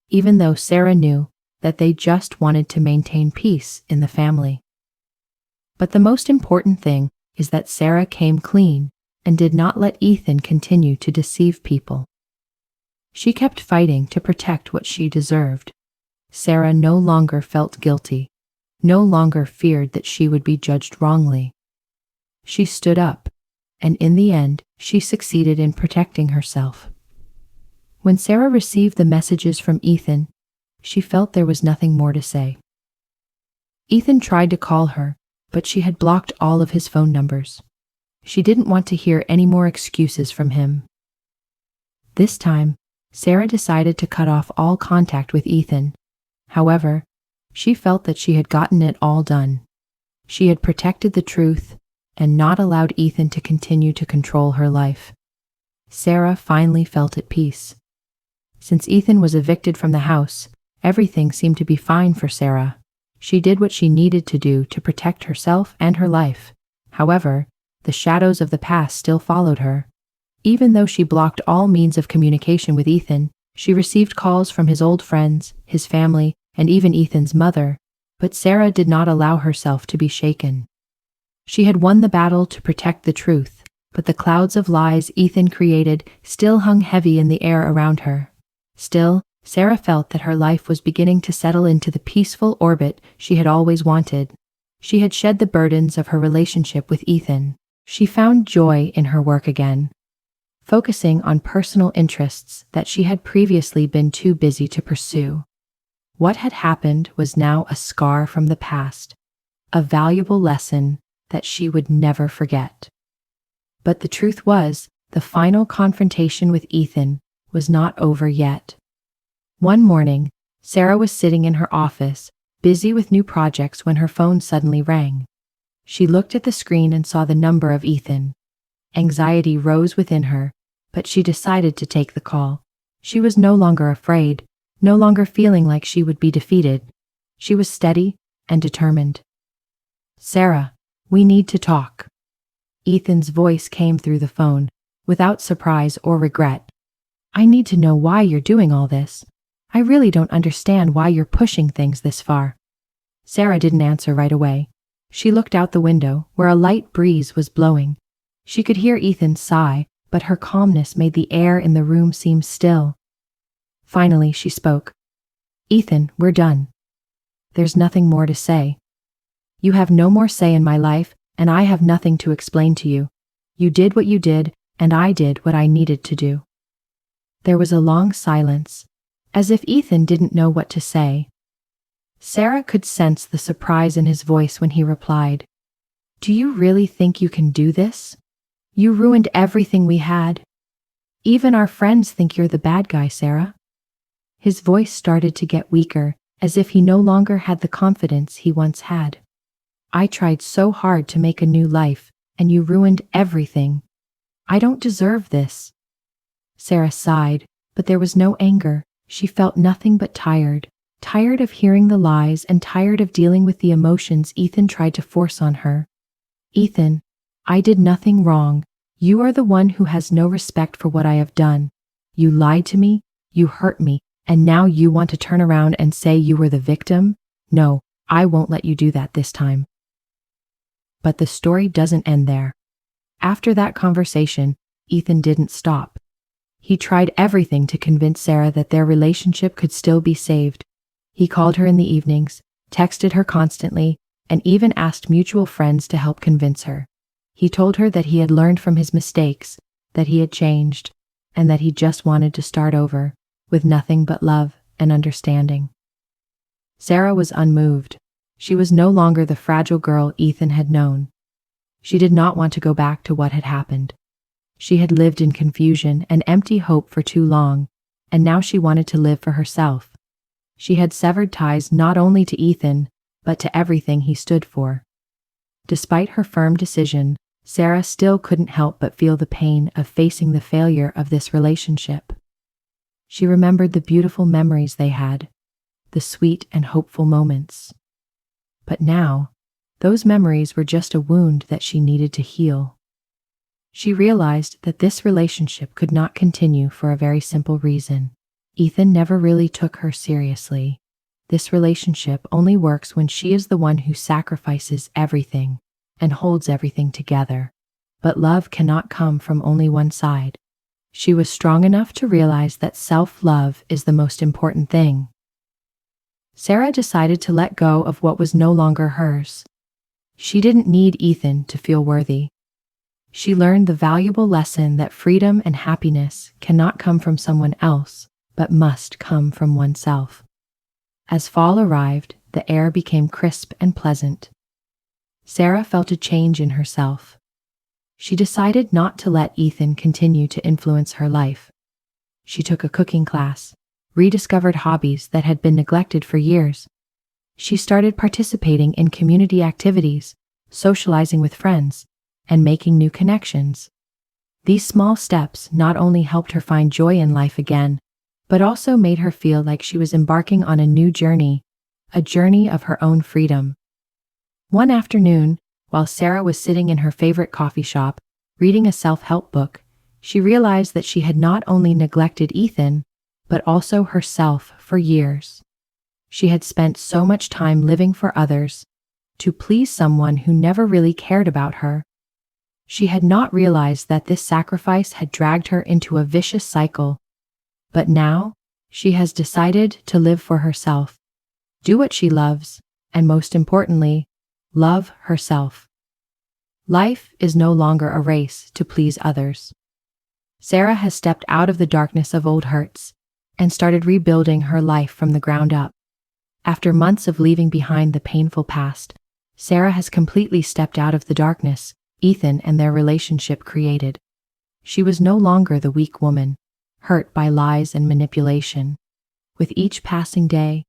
even though Sarah knew that they just wanted to maintain peace in the family. But the most important thing is that Sarah came clean and did not let Ethan continue to deceive people. She kept fighting to protect what she deserved. Sarah no longer felt guilty, no longer feared that she would be judged wrongly. She stood up, and in the end, she succeeded in protecting herself. When Sarah received the messages from Ethan, she felt there was nothing more to say. Ethan tried to call her, but she had blocked all of his phone numbers. She didn't want to hear any more excuses from him. This time, Sarah decided to cut off all contact with Ethan. However, she felt that she had gotten it all done. She had protected the truth and not allowed Ethan to continue to control her life. Sarah finally felt at peace. Since Ethan was evicted from the house, everything seemed to be fine for Sarah. She did what she needed to do to protect herself and her life. However, the shadows of the past still followed her. Even though she blocked all means of communication with Ethan, she received calls from his old friends, his family, and even Ethan's mother, but Sarah did not allow herself to be shaken. She had won the battle to protect the truth, but the clouds of lies Ethan created still hung heavy in the air around her. Still, Sarah felt that her life was beginning to settle into the peaceful orbit she had always wanted. She had shed the burdens of her relationship with Ethan. She found joy in her work again, focusing on personal interests that she had previously been too busy to pursue. What had happened was now a scar from the past, a valuable lesson that she would never forget. But the truth was, the final confrontation with Ethan was not over yet. One morning, Sarah was sitting in her office, busy with new projects when her phone suddenly rang. She looked at the screen and saw the number of Ethan. Anxiety rose within her, but she decided to take the call. She was no longer afraid, No longer feeling like she would be defeated, she was steady and determined. "Sarah, we need to talk." Ethan's voice came through the phone, without surprise or regret. "I need to know why you're doing all this. I really don't understand why you're pushing things this far." Sarah didn't answer right away. She looked out the window, where a light breeze was blowing. She could hear Ethan sigh, but her calmness made the air in the room seem still. Finally, she spoke. "Ethan, we're done. There's nothing more to say. You have no more say in my life, and I have nothing to explain to you. You did what you did, and I did what I needed to do." There was a long silence, as if Ethan didn't know what to say. Sarah could sense the surprise in his voice when he replied, "Do you really think you can do this? You ruined everything we had. Even our friends think you're the bad guy, Sarah." His voice started to get weaker, as if he no longer had the confidence he once had. "I tried so hard to make a new life, and you ruined everything. I don't deserve this." Sarah sighed, but there was no anger. She felt nothing but tired. Tired of hearing the lies and tired of dealing with the emotions Ethan tried to force on her. "Ethan, I did nothing wrong. You are the one who has no respect for what I have done. You lied to me, you hurt me, and now you want to turn around and say you were the victim? No, I won't let you do that this time." But the story doesn't end there. After that conversation, Ethan didn't stop. He tried everything to convince Sarah that their relationship could still be saved. He called her in the evenings, texted her constantly, and even asked mutual friends to help convince her. He told her that he had learned from his mistakes, that he had changed, and that he just wanted to start over, with nothing but love and understanding. Sarah was unmoved. She was no longer the fragile girl Ethan had known. She did not want to go back to what had happened. She had lived in confusion and empty hope for too long, and now she wanted to live for herself. She had severed ties not only to Ethan, but to everything he stood for. Despite her firm decision, Sarah still couldn't help but feel the pain of facing the failure of this relationship. She remembered the beautiful memories they had, the sweet and hopeful moments. But now, those memories were just a wound that she needed to heal. She realized that this relationship could not continue for a very simple reason. Ethan never really took her seriously. This relationship only works when she is the one who sacrifices everything and holds everything together. But love cannot come from only one side. She was strong enough to realize that self-love is the most important thing. Sarah decided to let go of what was no longer hers. She didn't need Ethan to feel worthy. She learned the valuable lesson that freedom and happiness cannot come from someone else, but must come from oneself. As fall arrived, the air became crisp and pleasant. Sarah felt a change in herself. She decided not to let Ethan continue to influence her life. She took a cooking class, rediscovered hobbies that had been neglected for years. She started participating in community activities, socializing with friends, and making new connections. These small steps not only helped her find joy in life again, but also made her feel like she was embarking on a new journey, a journey of her own freedom. One afternoon, while Sarah was sitting in her favorite coffee shop, reading a self-help book, she realized that she had not only neglected Ethan, but also herself for years. She had spent so much time living for others, to please someone who never really cared about her. She had not realized that this sacrifice had dragged her into a vicious cycle. But now, she has decided to live for herself, do what she loves, and most importantly, love herself. Life is no longer a race to please others. Sarah has stepped out of the darkness of old hurts and started rebuilding her life from the ground up. After months of leaving behind the painful past, Sarah has completely stepped out of the darkness Ethan and their relationship created. She was no longer the weak woman, hurt by lies and manipulation. With each passing day,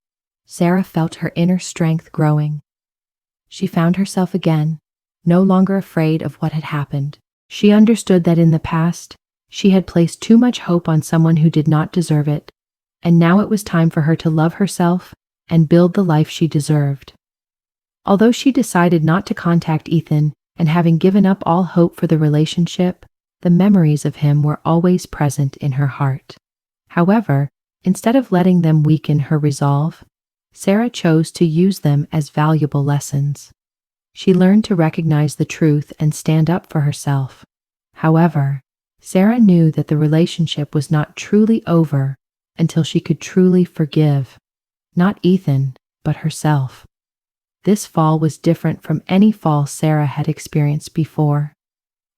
Sarah felt her inner strength growing. She found herself again, no longer afraid of what had happened. She understood that in the past, she had placed too much hope on someone who did not deserve it. and now it was time for her to love herself and build the life she deserved. Although she decided not to contact Ethan, and having given up all hope for the relationship, the memories of him were always present in her heart. However, instead of letting them weaken her resolve, Sarah chose to use them as valuable lessons. She learned to recognize the truth and stand up for herself. However, Sarah knew that the relationship was not truly over until she could truly forgive, not Ethan, but herself. This fall was different from any fall Sarah had experienced before.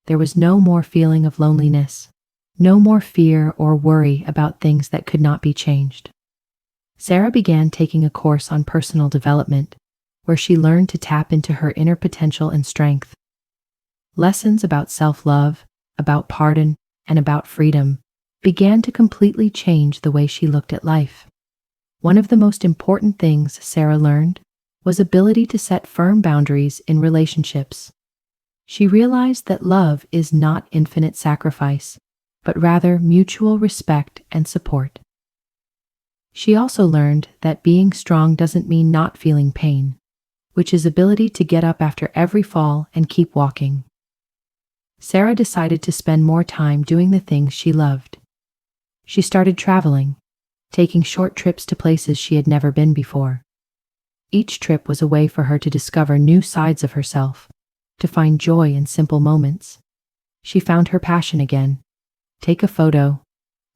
There was no more feeling of loneliness, no more fear or worry about things that could not be changed. Sarah began taking a course on personal development, where she learned to tap into her inner potential and strength. Lessons about self-love, about pardon, and about freedom began to completely change the way she looked at life. One of the most important things Sarah learned was ability to set firm boundaries in relationships. She realized that love is not infinite sacrifice, but rather mutual respect and support. She also learned that being strong doesn't mean not feeling pain, which is ability to get up after every fall and keep walking. Sarah decided to spend more time doing the things she loved. She started traveling, taking short trips to places she had never been before. Each trip was a way for her to discover new sides of herself, to find joy in simple moments. She found her passion again. Take a photo,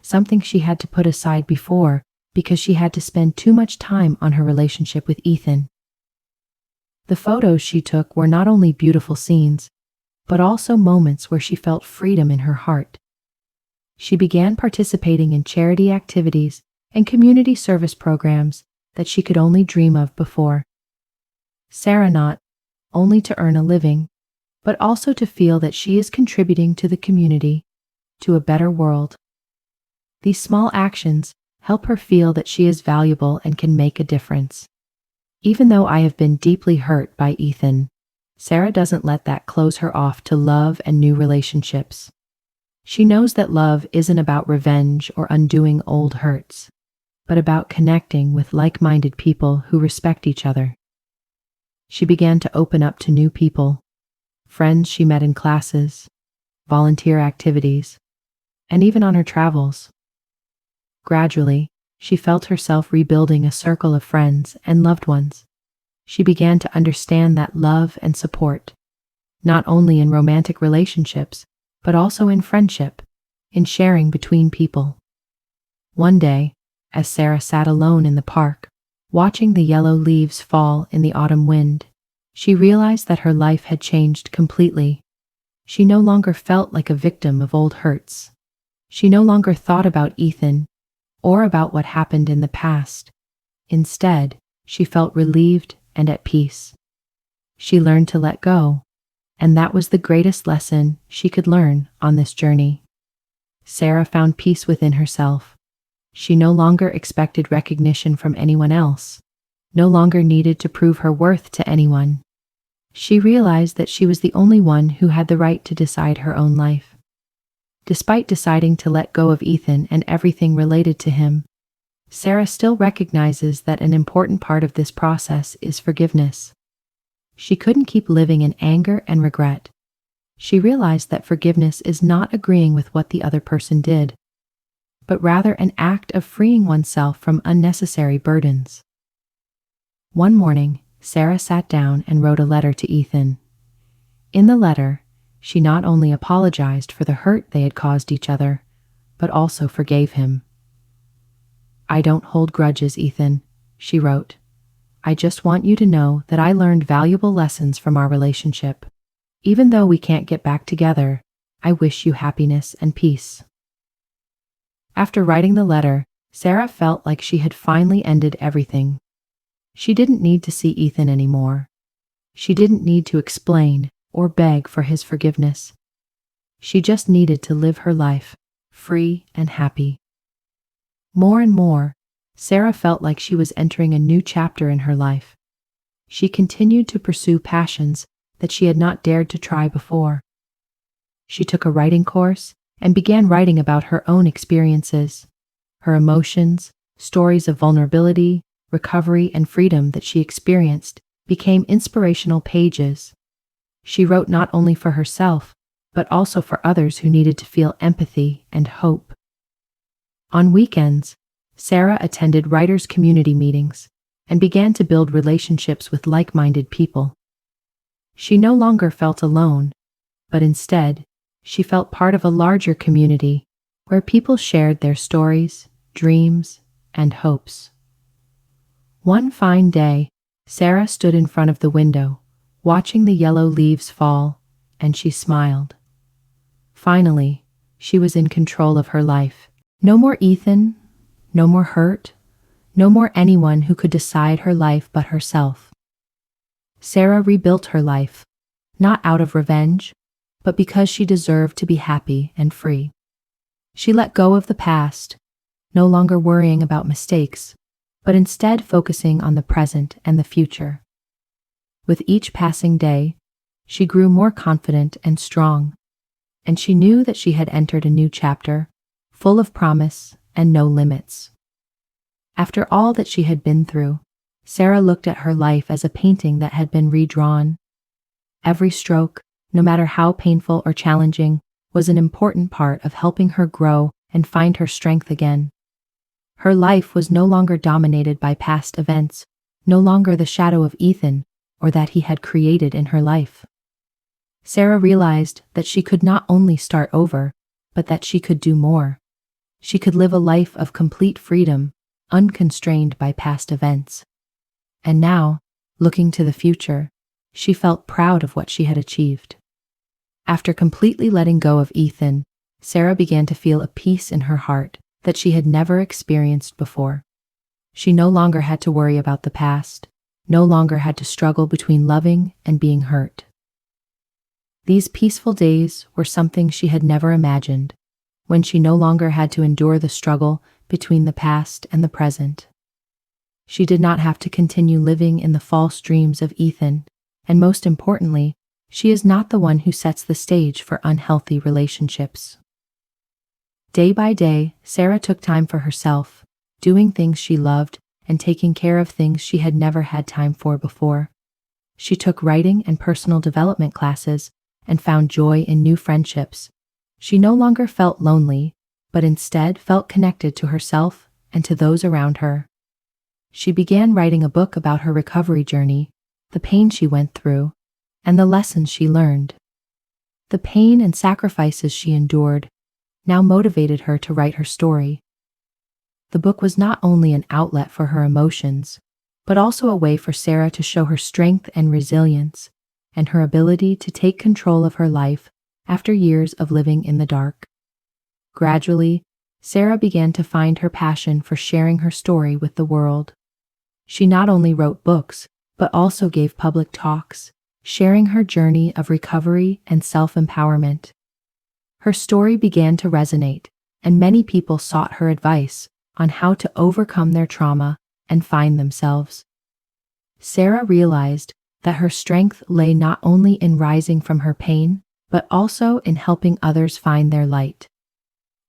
something she had to put aside before because she had to spend too much time on her relationship with Ethan. The photos she took were not only beautiful scenes, but also moments where she felt freedom in her heart. She began participating in charity activities and community service programs that she could only dream of before. Sarah not only to earn a living, but also to feel that she is contributing to the community, to a better world. These small actions help her feel that she is valuable and can make a difference. Even though I have been deeply hurt by Ethan, Sarah doesn't let that close her off to love and new relationships. She knows that love isn't about revenge or undoing old hurts, but about connecting with like-minded people who respect each other. She began to open up to new people, friends she met in classes, volunteer activities, and even on her travels. Gradually, she felt herself rebuilding a circle of friends and loved ones. She began to understand that love and support, not only in romantic relationships, but also in friendship, in sharing between people. One day, as Sarah sat alone in the park, watching the yellow leaves fall in the autumn wind, she realized that her life had changed completely. She no longer felt like a victim of old hurts. She no longer thought about Ethan or about what happened in the past. Instead, she felt relieved and at peace. She learned to let go, and that was the greatest lesson she could learn on this journey. Sarah found peace within herself. She no longer expected recognition from anyone else, no longer needed to prove her worth to anyone. She realized that she was the only one who had the right to decide her own life. Despite deciding to let go of Ethan and everything related to him, Sarah still recognizes that an important part of this process is forgiveness. She couldn't keep living in anger and regret. She realized that forgiveness is not agreeing with what the other person did, but rather an act of freeing oneself from unnecessary burdens. One morning, Sarah sat down and wrote a letter to Ethan. In the letter, she not only apologized for the hurt they had caused each other, but also forgave him. "I don't hold grudges, Ethan," she wrote. "I just want you to know that I learned valuable lessons from our relationship. Even though we can't get back together, I wish you happiness and peace." After writing the letter, Sarah felt like she had finally ended everything. She didn't need to see Ethan anymore. She didn't need to explain or beg for his forgiveness. She just needed to live her life, free and happy. More and more, Sarah felt like she was entering a new chapter in her life. She continued to pursue passions that she had not dared to try before. She took a writing course and began writing about her own experiences, her emotions, Stories of vulnerability, recovery, and freedom that she experienced became inspirational pages. She wrote not only for herself, but also for others who needed to feel empathy and hope. On weekends, Sarah attended writers' community meetings and began to build relationships with like-minded people. She no longer felt alone, but instead, she felt part of a larger community where people shared their stories, dreams, and hopes. One fine day, Sarah stood in front of the window, watching the yellow leaves fall, and she smiled. Finally, she was in control of her life. No more Ethan, no more hurt, no more anyone who could decide her life but herself. Sarah rebuilt her life, not out of revenge, but because she deserved to be happy and free. She let go of the past, no longer worrying about mistakes, but instead focusing on the present and the future. With each passing day, she grew more confident and strong, and she knew that she had entered a new chapter, full of promise and no limits. After all that she had been through, Sarah looked at her life as a painting that had been redrawn. Every stroke, no matter how painful or challenging, was an important part of helping her grow and find her strength again. Her life was no longer dominated by past events, no longer the shadow of Ethan or that he had created in her life. Sarah realized that she could not only start over, but that she could do more. She could live a life of complete freedom, unconstrained by past events. And now, looking to the future, she felt proud of what she had achieved. After completely letting go of Ethan, Sarah began to feel a peace in her heart that she had never experienced before. She no longer had to worry about the past, no longer had to struggle between loving and being hurt. These peaceful days were something she had never imagined, when she no longer had to endure the struggle between the past and the present. She did not have to continue living in the false dreams of Ethan, and most importantly, she is not the one who sets the stage for unhealthy relationships. Day by day, Sarah took time for herself, doing things she loved and taking care of things she had never had time for before. She took writing and personal development classes and found joy in new friendships. She no longer felt lonely, but instead felt connected to herself and to those around her. She began writing a book about her recovery journey, the pain she went through, and the lessons she learned. The pain and sacrifices she endured now motivated her to write her story. The book was not only an outlet for her emotions, but also a way for Sarah to show her strength and resilience, and her ability to take control of her life after years of living in the dark. Gradually, Sarah began to find her passion for sharing her story with the world. She not only wrote books, but also gave public talks, sharing her journey of recovery and self-empowerment. Her story began to resonate, and many people sought her advice on how to overcome their trauma and find themselves. Sarah realized that her strength lay not only in rising from her pain, but also in helping others find their light.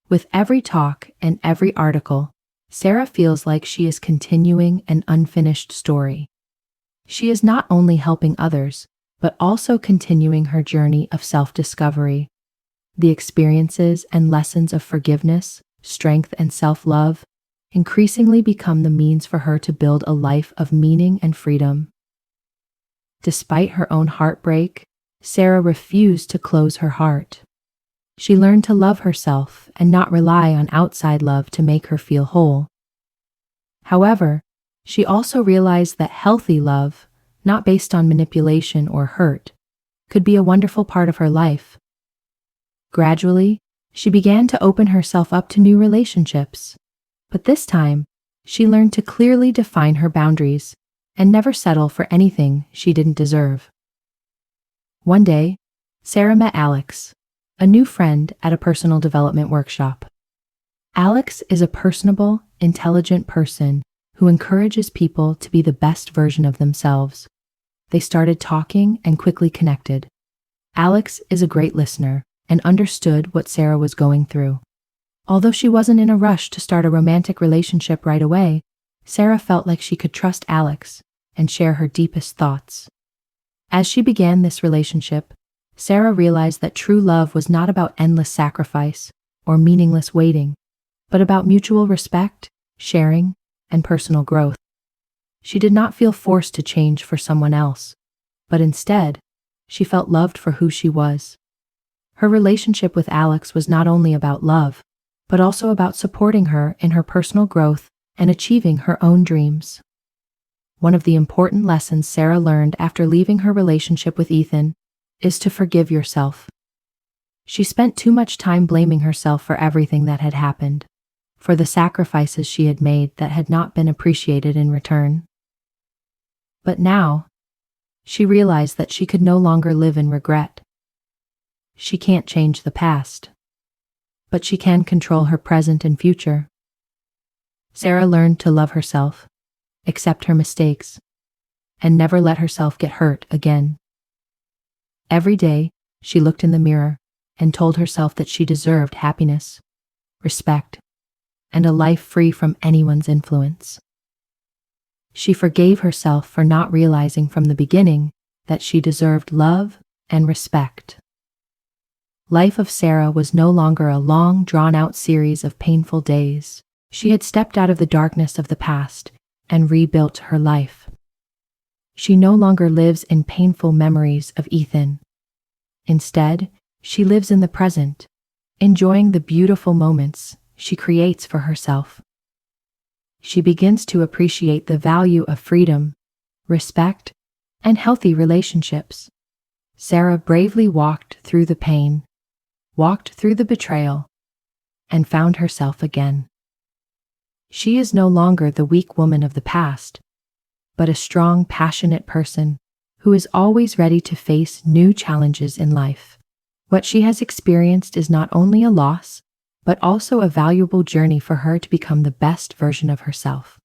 With every talk and every article, Sarah feels like she is continuing an unfinished story. She is not only helping others, but also continuing her journey of self-discovery. The experiences and lessons of forgiveness, strength, and self-love increasingly become the means for her to build a life of meaning and freedom. Despite her own heartbreak, Sarah refused to close her heart. She learned to love herself and not rely on outside love to make her feel whole. However, she also realized that healthy love, not based on manipulation or hurt, could be a wonderful part of her life. Gradually, she began to open herself up to new relationships, but this time, she learned to clearly define her boundaries and never settle for anything she didn't deserve. One day, Sarah met Alex, a new friend at a personal development workshop. Alex is a personable, intelligent person who encourages people to be the best version of themselves. They started talking and quickly connected. Alex is a great listener and understood what Sarah was going through. Although she wasn't in a rush to start a romantic relationship right away, Sarah felt like she could trust Alex and share her deepest thoughts. As she began this relationship, Sarah realized that true love was not about endless sacrifice or meaningless waiting, but about mutual respect, sharing, and personal growth. She did not feel forced to change for someone else, but instead, she felt loved for who she was. Her relationship with Alex was not only about love, but also about supporting her in her personal growth and achieving her own dreams. One of the important lessons Sarah learned after leaving her relationship with Ethan is to forgive yourself. She spent too much time blaming herself for everything that had happened, for the sacrifices she had made that had not been appreciated in return. But now, she realized that she could no longer live in regret. She can't change the past, but she can control her present and future. Sarah learned to love herself, accept her mistakes, and never let herself get hurt again. Every day, she looked in the mirror and told herself that she deserved happiness, respect, and a life free from anyone's influence. She forgave herself for not realizing from the beginning that she deserved love and respect. Life of Sarah was no longer a long, drawn-out series of painful days. She had stepped out of the darkness of the past and rebuilt her life. She no longer lives in painful memories of Ethan. Instead, she lives in the present, enjoying the beautiful moments she creates for herself. She begins to appreciate the value of freedom, respect, and healthy relationships. Sarah bravely walked through the pain, walked through the betrayal, and found herself again. She is no longer the weak woman of the past, but a strong, passionate person who is always ready to face new challenges in life. What she has experienced is not only a loss, but also a valuable journey for her to become the best version of herself.